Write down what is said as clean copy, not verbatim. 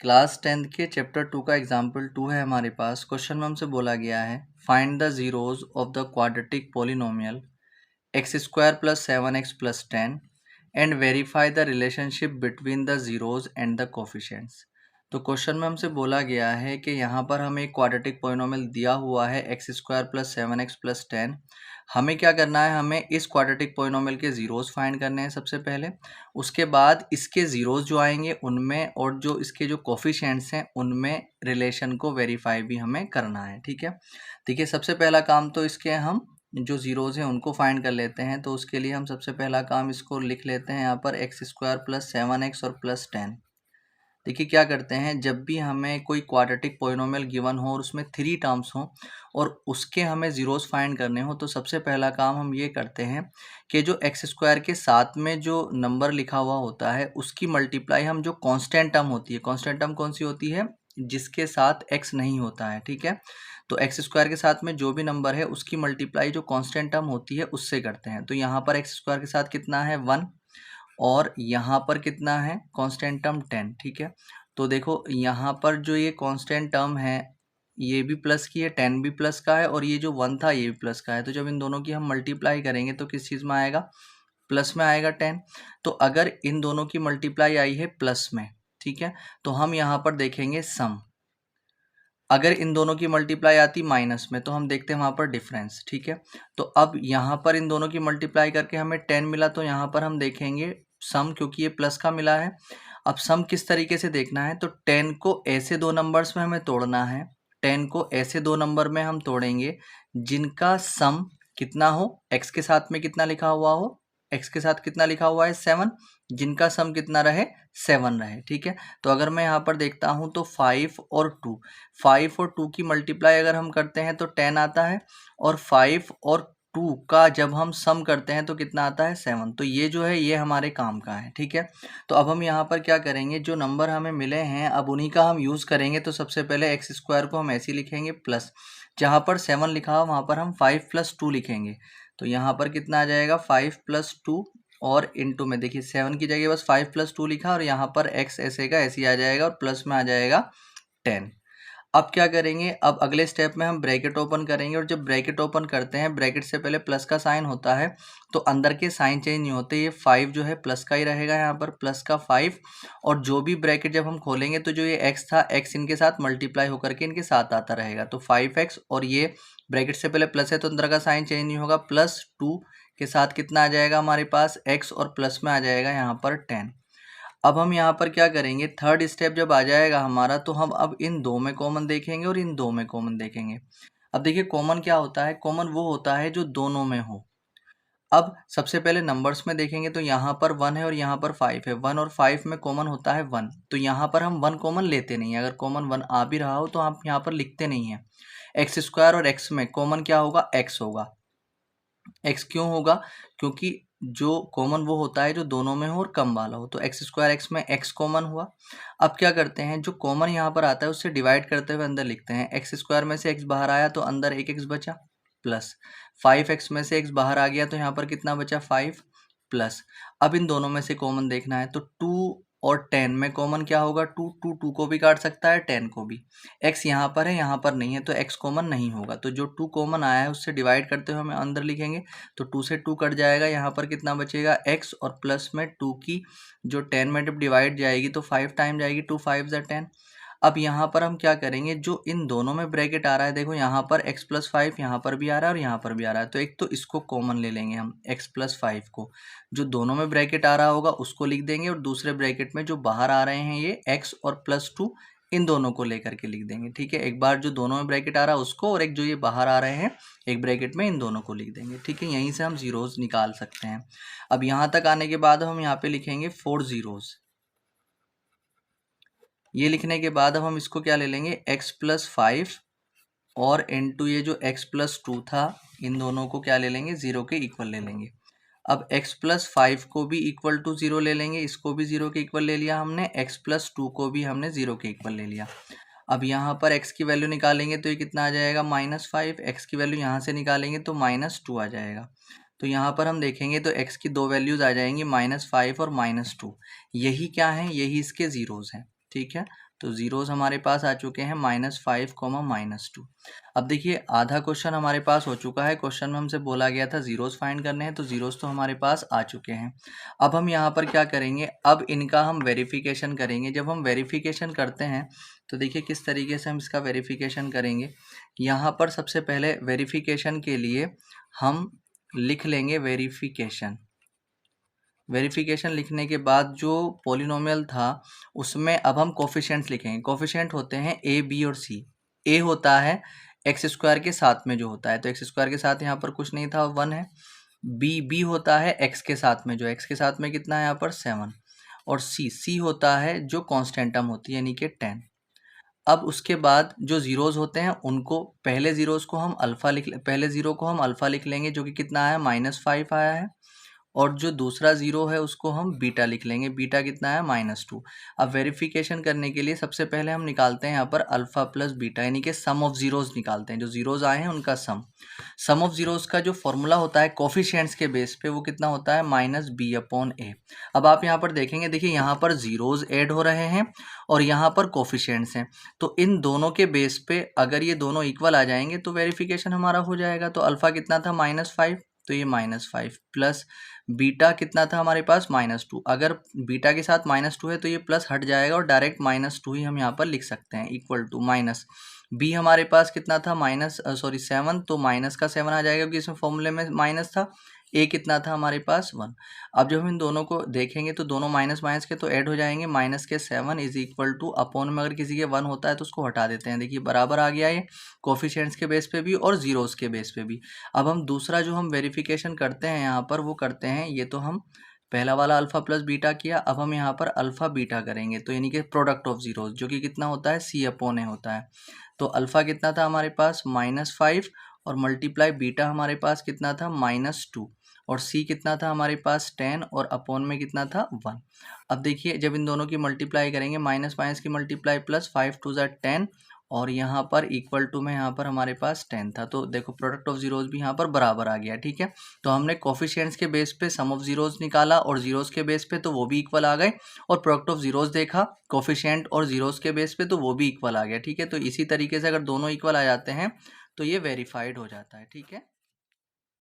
Class 10th के chapter 2 का example 2 है हमारे पास। क्वेश्चन में हमसे बोला गया है find the zeros of the quadratic polynomial x square plus 7x plus 10 and verify the relationship between the zeros and the coefficients. तो क्वेश्चन में हमसे बोला गया है कि यहाँ पर हमें एक क्वाड्रेटिक पोलिनोमियल दिया हुआ है x square plus 7x plus 10। हमें क्या करना है, हमें इस क्वाड्रेटिक पोलिनोमियल के जीरोज फाइंड करने हैं सबसे पहले। उसके बाद इसके जीरोज जो आएंगे उनमें और जो इसके जो कोफिशिएंट्स हैं उनमें रिलेशन को वेरीफाई भी हमें करना है। ठीक है, देखिए सबसे पहला काम तो इसके हम जो जीरोज हैं उनको फाइंड कर लेते हैं। तो उसके लिए हम सबसे पहला काम इसको लिख लेते हैं यहाँ पर एक्स स्क्वायर प्लस 7x और प्लस 10। देखिए क्या करते हैं, जब भी हमें कोई क्वाड्रेटिक पोलिनोमियल गिवन हो और उसमें 3 टर्म्स हों और उसके हमें जीरोस फाइंड करने हो, तो सबसे पहला काम हम ये करते हैं कि जो एक्स स्क्वायर के साथ में जो नंबर लिखा हुआ होता है उसकी मल्टीप्लाई हम जो कांस्टेंट टर्म होती है, कांस्टेंट टर्म कौन सी होती है, जिसके साथ एक्स नहीं होता है। ठीक है, तो एक्स स्क्वायर के साथ में जो भी नंबर है उसकी मल्टीप्लाई जो कांस्टेंट टर्म होती है उससे करते हैं। तो यहाँ पर एक्स स्क्वायर के साथ कितना है 1 और यहाँ पर कितना है कांस्टेंट टर्म 10। ठीक है, तो देखो यहाँ पर जो ये कांस्टेंट टर्म है ये भी प्लस की है, 10 भी प्लस का है और ये जो 1 था ये भी प्लस का है। तो जब इन दोनों की हम मल्टीप्लाई करेंगे तो किस चीज़ में आएगा, प्लस में आएगा 10। तो अगर इन दोनों की मल्टीप्लाई आई है प्लस में, ठीक है, तो हम यहाँ पर देखेंगे सम। अगर इन दोनों की मल्टीप्लाई आती माइनस में तो हम देखते हैं वहाँ पर डिफरेंस। ठीक है, तो अब यहाँ पर इन दोनों की मल्टीप्लाई करके हमें 10 मिला, तो यहाँ पर हम देखेंगे सम, क्योंकि ये प्लस का मिला है। अब सम किस तरीके से देखना है, तो 10 को ऐसे दो नंबर्स में हमें तोड़ना है। 10 को ऐसे दो नंबर में हम तोड़ेंगे जिनका सम कितना हो, एक्स के साथ में कितना लिखा हुआ हो, एक्स के साथ कितना लिखा हुआ है 7, जिनका सम कितना रहे 7 रहे। ठीक है, तो अगर मैं यहाँ पर देखता हूँ तो 5 और 2 की मल्टीप्लाई अगर हम करते हैं तो 10 आता है और 5 और 2 का जब हम सम करते हैं तो कितना आता है 7। तो ये जो है ये हमारे काम का है। ठीक है, तो अब हम यहाँ पर क्या करेंगे, जो नंबर हमें मिले हैं अब उन्हीं का हम यूज़ करेंगे। तो सबसे पहले एक्स स्क्वायर को हम ऐसे ही लिखेंगे प्लस, जहाँ पर 7 लिखा हो वहाँ पर हम 5 + 2 लिखेंगे। तो यहाँ पर कितना आ जाएगा 5 + 2 और इंटू में देखिए 7 की जगह बस 5 + 2 लिखा और यहाँ पर x ऐसे का ऐसे ही आ जाएगा और प्लस में आ जाएगा 10। अब क्या करेंगे, अब अगले स्टेप में हम ब्रैकेट ओपन करेंगे और जब ब्रैकेट ओपन करते हैं ब्रैकेट से पहले प्लस का साइन होता है तो अंदर के साइन चेंज नहीं होते। ये 5 जो है प्लस का ही रहेगा, यहाँ पर प्लस का 5 और जो भी ब्रैकेट जब हम खोलेंगे तो जो ये x था x इनके साथ मल्टीप्लाई होकर के इनके साथ आता रहेगा। तो 5x और ये ब्रैकेट से पहले प्लस है तो अंदर का साइन चेंज नहीं होगा, +2 के साथ कितना आ जाएगा हमारे पास x और प्लस में आ जाएगा यहाँ पर 10। अब हम यहाँ पर क्या करेंगे, थर्ड स्टेप जब आ जाएगा हमारा तो हम अब इन दो में कॉमन देखेंगे और इन दो में कॉमन देखेंगे। अब देखिए कॉमन क्या होता है, कॉमन वो होता है जो दोनों में हो। अब सबसे पहले नंबर्स में देखेंगे तो यहाँ पर 1 है और यहाँ पर 5 है। 1 और 5 में कॉमन होता है 1, तो यहाँ पर हम 1 कॉमन लेते नहीं है। अगर कॉमन 1 आ भी रहा हो तो आप यहाँ पर लिखते नहीं है। एक्स स्क्वायर और एक्स में कॉमन क्या होगा, एक्स होगा। एक्स क्यों होगा, क्योंकि जो कॉमन वो होता है जो दोनों में हो और कम वाला हो। तो एक्स स्क्वायर एक्स में एक्स कॉमन हुआ। अब क्या करते हैं, जो कॉमन यहाँ पर आता है उससे डिवाइड करते हुए अंदर लिखते हैं। एक्स स्क्वायर में से एक्स बाहर आया तो अंदर एक एक्स बचा, प्लस 5x में से एक्स बाहर आ गया तो यहाँ पर कितना बचा 5 प्लस। अब इन दोनों में से कॉमन देखना है तो 2 और 10 में कॉमन क्या होगा, 2 को भी काट सकता है 10 को भी। x यहाँ पर है यहाँ पर नहीं है तो x कॉमन नहीं होगा। तो जो 2 कॉमन आया है उससे डिवाइड करते हुए हमें अंदर लिखेंगे तो 2 से 2 कट जाएगा, यहाँ पर कितना बचेगा x और प्लस में 2 की जो 10 में जब डिवाइड जाएगी तो 5 टाइम जाएगी, 2 5 = 10। अब यहाँ पर हम क्या करेंगे, जो इन दोनों में ब्रैकेट आ रहा है देखो यहाँ पर x + 5 यहाँ पर भी आ रहा है और यहाँ पर भी आ रहा है, तो एक तो इसको कॉमन ले लेंगे हम x + 5 को, जो दोनों में ब्रैकेट आ रहा होगा उसको लिख देंगे और दूसरे ब्रैकेट में जो बाहर आ रहे हैं ये x और +2 इन दोनों को लेकर के लिख देंगे। ठीक है, एक बार जो दोनों में ब्रैकेट आ रहा है उसको और एक जो ये बाहर आ रहे हैं एक ब्रैकेट में इन दोनों को लिख देंगे। ठीक है, यहीं से हम जीरोस निकाल सकते हैं। अब यहाँ तक आने के बाद हम यहाँ पे लिखेंगे 4 जीरोस। ये लिखने के बाद अब हम इसको क्या ले लेंगे, x + 5 और इनटू ये जो x + 2 था इन दोनों को क्या ले लेंगे, 0 के इक्वल ले लेंगे। अब x + 5 को भी इक्वल टू 0 ले लेंगे, इसको भी 0 के इक्वल ले लिया हमने, x + 2 को भी हमने 0 के इक्वल ले लिया। अब यहाँ पर x की वैल्यू निकालेंगे तो ये कितना आ जाएगा -5, x की वैल्यू यहाँ से निकालेंगे तो -2 आ जाएगा। तो यहाँ पर हम देखेंगे तो x की दो वैल्यूज आ जाएंगी -5 और -2। यही क्या है, यही इसके जीरोज हैं। ठीक है, तो ज़ीरोज़ हमारे पास आ चुके हैं -5, -2। अब देखिए आधा क्वेश्चन हमारे पास हो चुका है। क्वेश्चन में हमसे बोला गया था ज़ीरोज़ फाइंड करने हैं, तो ज़ीरोज़ तो हमारे पास आ चुके हैं। अब हम यहाँ पर क्या करेंगे, अब इनका हम वेरिफिकेशन करेंगे। जब हम वेरिफिकेशन करते हैं तो देखिए किस तरीके से हम इसका वेरिफिकेशन करेंगे। यहाँ पर सबसे पहले वेरिफिकेशन के लिए हम लिख लेंगे वेरिफिकेशन। वेरिफिकेशन लिखने के बाद जो पॉलिनोमियल था उसमें अब हम कोफिशिएंट्स लिखेंगे। कोफिशिएंट होते हैं ए, बी और सी। ए होता है एक्स स्क्वायर के साथ में जो होता है, तो एक्स स्क्वायर के साथ यहाँ पर कुछ नहीं था, 1 है। बी होता है एक्स के साथ में, जो एक्स के साथ में कितना है यहाँ पर 7। और सी होता है जो कॉन्स्टेंटम होती है यानी कि 10। अब उसके बाद जो ज़ीरोज़ होते हैं उनको पहले ज़ीरोज़ को हम पहले ज़ीरो को हम अल्फ़ा लिख लेंगे जो कि कितना आया -5 आया है। और जो दूसरा ज़ीरो है उसको हम बीटा लिख लेंगे, बीटा कितना है -2। अब वेरिफिकेशन करने के लिए सबसे पहले हम निकालते हैं यहाँ पर अल्फ़ा प्लस बीटा यानी कि सम ऑफ ज़ीरोज़ निकालते हैं। जो ज़ीरोज़ आए हैं उनका सम ऑफ ज़ीरोज़ का जो फॉर्मूला होता है कोफिशिएंट्स के बेस पे वो कितना होता है -b/a। अब आप यहाँ पर देखेंगे, देखिए यहाँ पर ज़ीरोज़ ऐड हो रहे हैं और यहाँ पर कोफिशिएंट्स हैं, तो इन दोनों के बेस पे अगर ये दोनों इक्वल आ जाएंगे तो वेरिफिकेशन हमारा हो जाएगा। तो अल्फ़ा कितना था -5, तो ये -5 प्लस बीटा कितना था हमारे पास -2। अगर बीटा के साथ -2 है तो ये प्लस हट जाएगा और डायरेक्ट -2 ही हम यहाँ पर लिख सकते हैं, इक्वल टू माइनस बी हमारे पास कितना था 7, तो माइनस का 7 आ जाएगा क्योंकि इसमें फॉर्मूले में माइनस था। ए कितना था हमारे पास 1। अब जब हम इन दोनों को देखेंगे तो दोनों माइनस माइनस के तो ऐड हो जाएंगे, माइनस के 7 इज इक्वल टू अपोन में अगर किसी के 1 होता है तो उसको हटा देते हैं। देखिए बराबर आ गया ये कोफिशिएंट्स के बेस पे भी और ज़ीरोज़ के बेस पे भी। अब हम दूसरा जो हम वेरिफिकेशन करते हैं यहाँ पर वो करते हैं, ये तो हम पहला वाला अल्फ़ा प्लस बीटा किया, अब हम यहाँ पर अल्फ़ा बीटा करेंगे, तो यानी कि प्रोडक्ट ऑफ ज़ीरोज़ जो कि कितना होता है C/A होता है। तो अल्फ़ा कितना था हमारे पास -5 और मल्टीप्लाई बीटा हमारे पास कितना था -2 और सी कितना था हमारे पास 10 और अपॉन में कितना था 1। अब देखिए जब इन दोनों की मल्टीप्लाई करेंगे, माइनस माइनस की मल्टीप्लाई प्लस, 5 2 ज़ा 10 और यहाँ पर इक्वल टू में यहाँ पर हमारे पास 10 था, तो देखो प्रोडक्ट ऑफ ज़ीरोज़ भी यहाँ पर बराबर आ गया। ठीक है, तो हमने कोफिशिएंट्स के बेस पे सम ऑफ ज़ीरोज़ निकाला और ज़ीरोज़ के बेस पे तो वो भी इक्वल आ गए, और प्रोडक्ट ऑफ ज़ीरोज़ देखा कोफिशिएंट और ज़ीरोज़ के बेस पे तो वो भी इक्वल आ गया। ठीक है, तो इसी तरीके से अगर दोनों इक्वल आ जाते हैं तो ये वेरीफाइड हो जाता है। ठीक है।